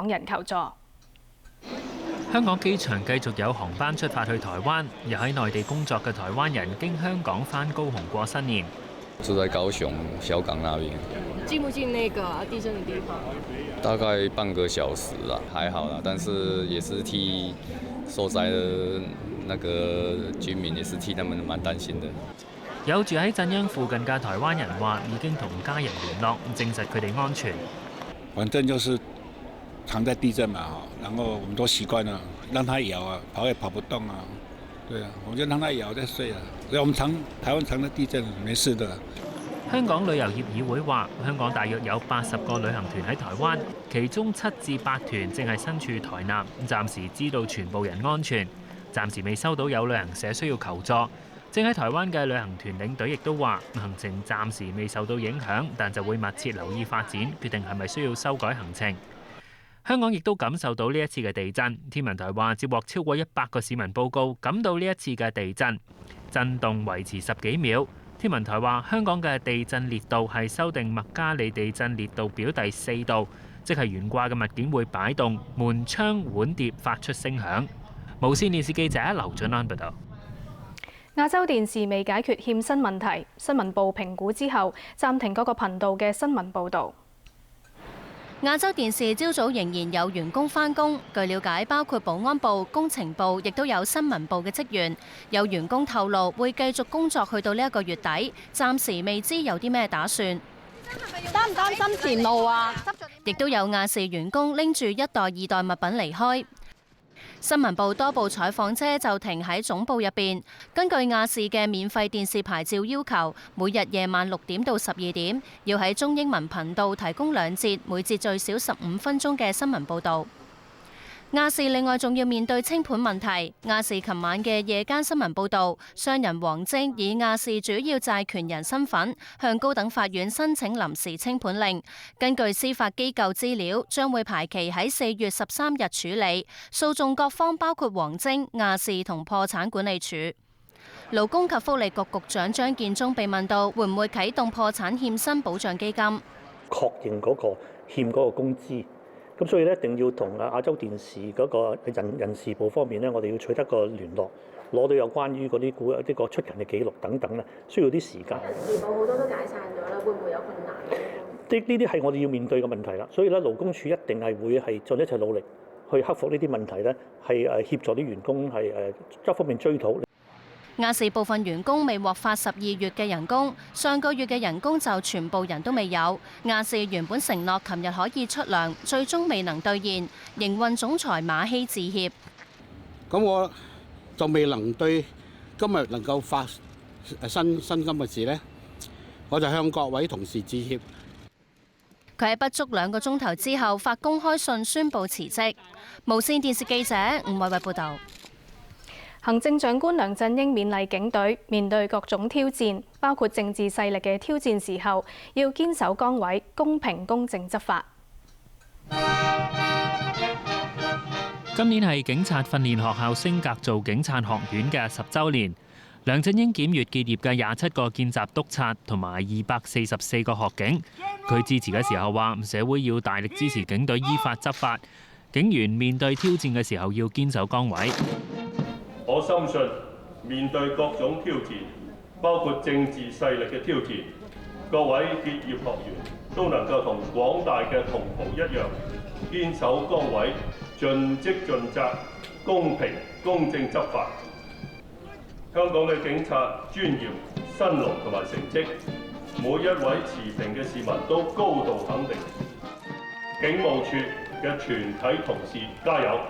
港人求助。香港機場繼續有航班出發去台灣，又喺內地工作嘅台灣人經香港返高雄過新年。住在高雄小港那邊。近不近那個地震的地方？大概半個小時啦，還好啦，但是也是替受災的那個居民，也是替他們蠻擔心的。有住喺震央附近嘅台灣人話，已經同家人聯絡，證實佢哋安全。反正就是常在地震嘛，然後我們都習慣了，讓它搖啊，跑也跑不動啊，對啊，我們就讓它搖再睡啊。所以我們台灣常在地震，沒事的。香港旅遊業議會話，香港大約有80個旅行團喺台灣，其中7至8團正係身處台南，暫時知道全部人安全，暫時未收到有旅行社需要求助。正喺台灣嘅旅行團領隊亦都話，行程暫時未受到影響，但就會密切留意發展，決定係咪需要修改行程。香港亦都感受到呢一次嘅地震，天文台話接獲超過100個市民報告，感到呢一次嘅地震震動維持10幾秒。天文台話香港嘅地震烈度係修訂麥加利地震烈度表第4度，即係懸掛嘅物件會擺動，門窗碗碟發出聲響。無線電視記者劉俊安報道。亞洲電視未解決欠薪問題，新聞部評估之後暫停各個頻道嘅新聞報導。亞洲電視朝早仍然有員工返工，據了解，包括保安部、工程部，亦都有新聞部嘅職員。有員工透露會繼續工作去到呢一個月底，暫時未知有啲咩打算。擔唔擔心前路啊？亦都有亞視員工拎住1袋、2袋物品離開。新聞部多部採訪車就停喺總部入邊。根據亞視嘅免費電視牌照要求，每日夜晚6點到12點，要喺中英文頻道提供2節，每節最少15分鐘嘅新聞報導。亞視另外仲要面對清盤問題。亞視琴晚嘅夜間新聞報導，商人王晶以亞視主要債權人身份向高等法院申請臨時清盤令。根據司法機構資料，將會排期喺4月13日處理。訴訟各方包括王晶、亞視同破產管理處。勞工及福利局局長張建宗被問到會唔會啟動破產欠薪保障基金，確認嗰個欠嗰個工資。咁所以咧，一定要同亞洲電視嗰個人事部方面咧，我哋要取得個聯絡，攞到有關於嗰啲呢個出勤嘅記錄等等咧，需要啲時間。人事部好多都解散咗啦，會唔會有困難？呢啲係我哋要面對嘅問題啦。所以咧，勞工處一定係會係盡一切努力去克服呢啲問題咧，係協助啲員工係一方面追討。亞視部分員工未獲發12月嘅人工，上個月嘅人工就全部人都未有。亞視原本承諾琴日可以出糧，最終未能兌現。營運總裁馬希致歉。咁我就未能對今日能夠發薪金嘅事呢，我就向各位同事致歉。佢喺不足2個鐘頭之後發公開信宣布辭職。無線電視記者吳偉偉報導。行政長官梁振英勉勵警隊面對各種挑戰，包括政治勢力嘅挑戰時候，要堅守崗位，公平公正執法。今年係警察訓練學校升格做警察學院嘅10週年。梁振英檢閱結業嘅27個見習督察同埋244個學警。佢致辭嘅時候話：社會要大力支持警隊依法執法，警員面對挑戰嘅時候要堅守崗位。我深信面對各種挑戰，包括政治勢力嘅挑戰，各位結業學員都能夠同廣大嘅同袍一樣，堅守崗位，盡職盡責，公平公正執法。香港嘅警察專業、辛勞同埋成績，每一位持平嘅市民都高度肯定。警務處嘅全體同事加油！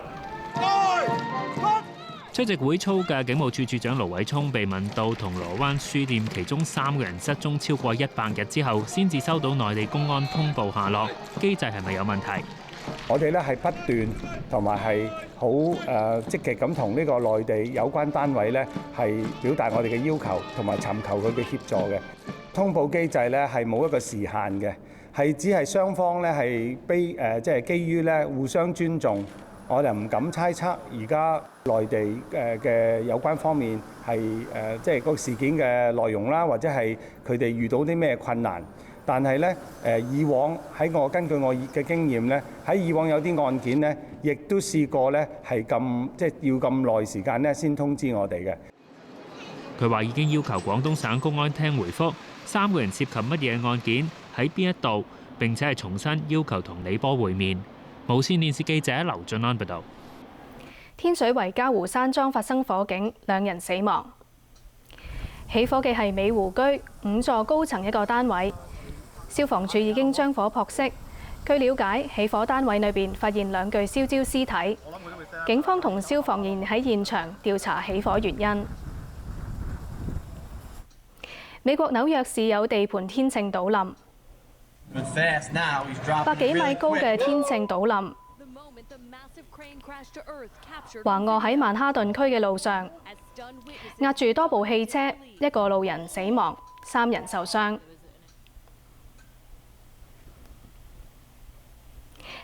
出席會操嘅警務處處長盧偉聰被問到銅鑼灣書店其中3個人失蹤超過100日之後，先至收到內地公安通報下落，機制係咪有問題？我哋咧係不斷同埋係好積極咁同呢個內地有關單位咧係表達我哋嘅要求，同埋尋求佢嘅協助嘅。通報機制咧係冇一個時限嘅，係只係雙方咧係即係基於咧互相尊重。我哋唔敢猜測而家內地嘅有關方面係即係個事件嘅內容啦，或者係佢哋遇到啲咩困難。但係咧以往根據我嘅經驗咧，喺以往有啲案件咧，亦都試過咧係即係要咁耐時間咧先通知我哋嘅。佢話已經要求廣東省公安廳回覆3個人涉及乜嘢案件喺邊一度，並且係重新要求同李波會面。無線電視記者劉俊安報導。天水圍嘉湖山莊發生火警，2人死亡。起火嘅係美湖居5座高層一個單位，消防處已經將火撲熄。據了解，起火單位裏邊發現2具燒焦屍體，警方同消防員喺現場調查起火原因。美國紐約市有地盤天秤倒冧，100幾米高嘅天秤倒冧，橫臥喺曼哈頓區嘅路上，壓住多部汽車，1個路人死亡，3人受傷。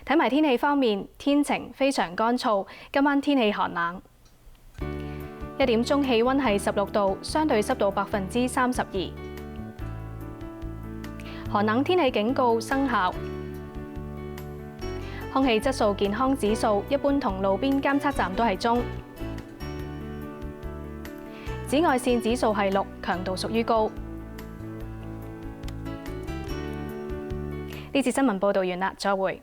睇埋天氣方面，天晴非常乾燥，今晚天氣寒冷。1點鐘氣溫係16度，相對濕度32%。寒冷天氣警告生效。空氣質素健康指數一般同路邊監測站都係中。紫外線指數係6，強度屬於高。呢次新聞報導完啦，再會。